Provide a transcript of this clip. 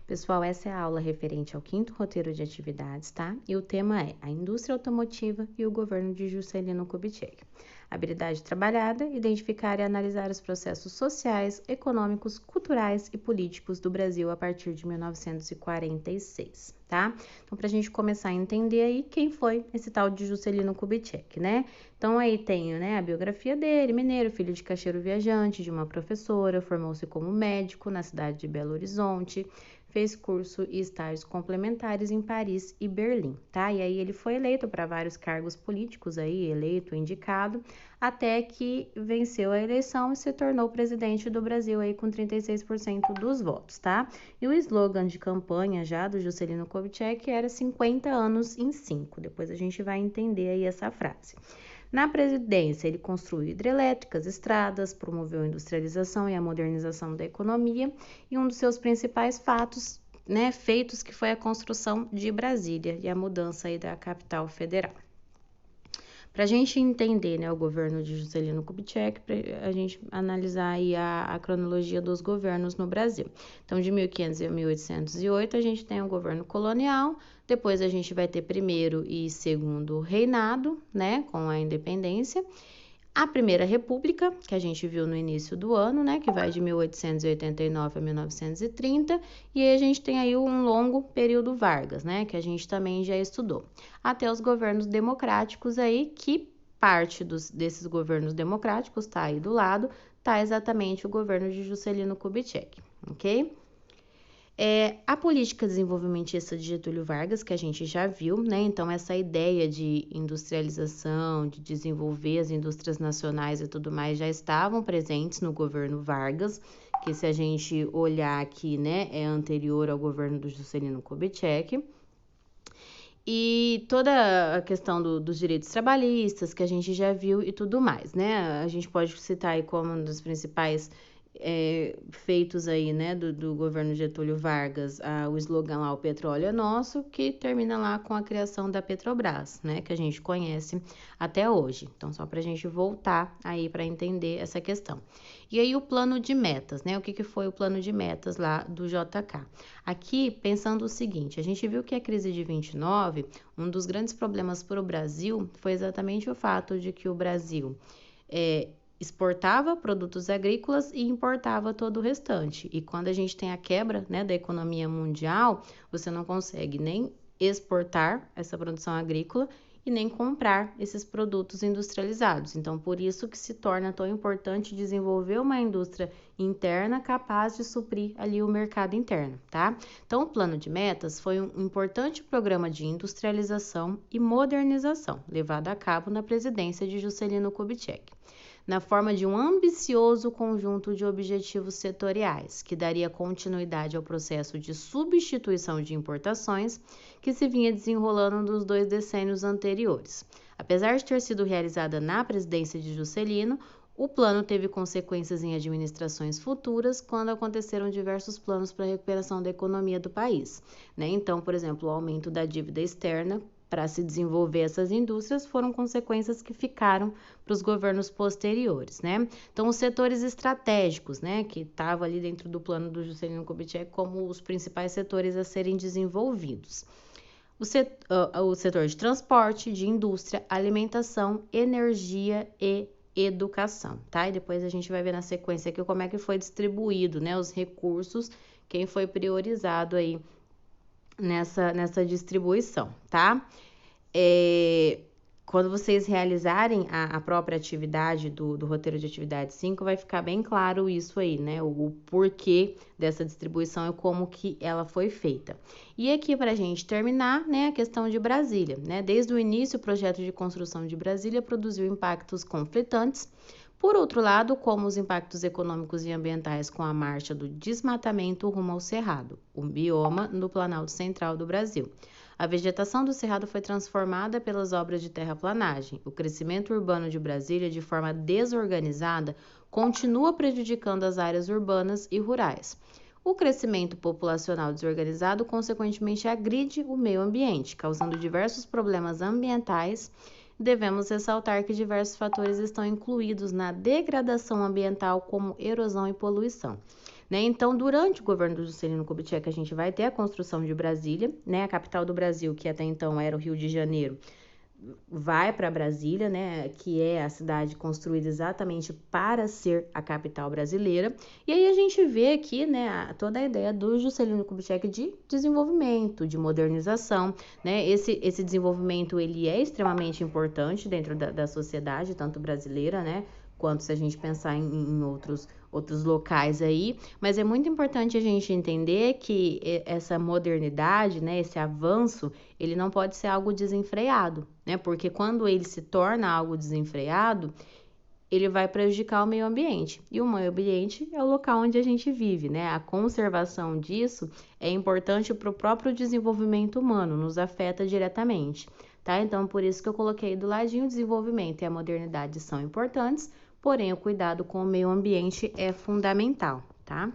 Pessoal, essa é a aula referente ao 5º roteiro de atividades, tá? E o tema é a indústria automotiva e o governo de Juscelino Kubitschek. Habilidade trabalhada, identificar e analisar os processos sociais, econômicos, culturais e políticos do Brasil a partir de 1946, tá? Então, para a gente começar a entender aí quem foi esse tal de Juscelino Kubitschek, né? Então, aí tenho, né, a biografia dele, mineiro, filho de caixeiro viajante, de uma professora, formou-se como médico na cidade de Belo Horizonte, fez curso e estágios complementares em Paris e Berlim, tá? E aí ele foi eleito para vários cargos políticos aí, eleito, indicado, até que venceu a eleição e se tornou presidente do Brasil aí com 36% dos votos, tá? E o slogan de campanha já do Juscelino Kubitschek era 50 anos em 5. Depois a gente vai entender aí essa frase. Na presidência, ele construiu hidrelétricas, estradas, promoveu a industrialização e a modernização da economia e um dos seus principais feitos que foi a construção de Brasília e a mudança aí da capital federal. Para a gente entender, né, o governo de Juscelino Kubitschek, para a gente analisar aí a cronologia dos governos no Brasil. Então, de 1500 a 1808, a gente tem o governo colonial, depois a gente vai ter primeiro e segundo reinado, né, com a independência. A Primeira República, que a gente viu no início do ano, né, que vai de 1889 a 1930, e aí a gente tem aí um longo período Vargas, né, que a gente também já estudou. Até os governos democráticos aí, que parte desses governos democráticos, tá aí do lado, tá exatamente o governo de Juscelino Kubitschek, ok? A política desenvolvimentista de Getúlio Vargas, que a gente já viu, né? Então, essa ideia de industrialização, de desenvolver as indústrias nacionais e tudo mais, já estavam presentes no governo Vargas, que se a gente olhar aqui, né, é anterior ao governo do Juscelino Kubitschek. E toda a questão dos direitos trabalhistas, que a gente já viu e tudo mais, né? A gente pode citar aí como um dos principais feitos aí, né, do governo Getúlio Vargas, o slogan lá, o petróleo é nosso, que termina lá com a criação da Petrobras, né, que a gente conhece até hoje. Então, só para a gente voltar aí para entender essa questão. E aí o plano de metas, né, o que foi o plano de metas lá do JK? Aqui, pensando o seguinte, a gente viu que a crise de 29, um dos grandes problemas para o Brasil foi exatamente o fato de que o Brasil exportava produtos agrícolas e importava todo o restante. E quando a gente tem a quebra, né, da economia mundial, você não consegue nem exportar essa produção agrícola e nem comprar esses produtos industrializados. Então, por isso que se torna tão importante desenvolver uma indústria interna capaz de suprir ali o mercado interno, tá? Então, o plano de metas foi um importante programa de industrialização e modernização, levado a cabo na presidência de Juscelino Kubitschek, na forma de um ambicioso conjunto de objetivos setoriais, que daria continuidade ao processo de substituição de importações que se vinha desenrolando nos 2 decênios anteriores. Apesar de ter sido realizada na presidência de Juscelino, o plano teve consequências em administrações futuras, quando aconteceram diversos planos para a recuperação da economia do país, né? Então, por exemplo, o aumento da dívida externa para se desenvolver essas indústrias foram consequências que ficaram para os governos posteriores, né? Então, os setores estratégicos, né, que estavam ali dentro do plano do Juscelino Kubitschek como os principais setores a serem desenvolvidos. O setor de transporte, de indústria, alimentação, energia e educação, tá? E depois a gente vai ver na sequência aqui como é que foi distribuído, né, os recursos, quem foi priorizado aí nessa distribuição, tá? Quando vocês realizarem a própria atividade do roteiro de atividade 5, vai ficar bem claro isso aí, né? O porquê dessa distribuição e como que ela foi feita. E aqui, para a gente terminar, né, a questão de Brasília, né? Desde o início, o projeto de construção de Brasília produziu impactos conflitantes. Por outro lado, como os impactos econômicos e ambientais com a marcha do desmatamento rumo ao Cerrado, o bioma no Planalto Central do Brasil. A vegetação do Cerrado foi transformada pelas obras de terraplanagem. O crescimento urbano de Brasília, de forma desorganizada, continua prejudicando as áreas urbanas e rurais. O crescimento populacional desorganizado, consequentemente, agride o meio ambiente, causando diversos problemas ambientais. Devemos ressaltar que diversos fatores estão incluídos na degradação ambiental, como erosão e poluição. né? Então, durante o governo do Juscelino Kubitschek, a gente vai ter a construção de Brasília, né? A capital do Brasil, que até então era o Rio de Janeiro, vai para Brasília, né, que é a cidade construída exatamente para ser a capital brasileira. E aí a gente vê aqui, né, toda a ideia do Juscelino Kubitschek de desenvolvimento, de modernização, né? Esse desenvolvimento ele é extremamente importante dentro da sociedade, tanto brasileira, né, quanto se a gente pensar em outros locais aí, mas é muito importante a gente entender que essa modernidade, né, esse avanço, ele não pode ser algo desenfreado, né, porque quando ele se torna algo desenfreado, ele vai prejudicar o meio ambiente, e o meio ambiente é o local onde a gente vive, né, a conservação disso é importante para o próprio desenvolvimento humano, nos afeta diretamente, tá? Então, por isso que eu coloquei do ladinho o desenvolvimento e a modernidade são importantes, porém, o cuidado com o meio ambiente é fundamental, tá?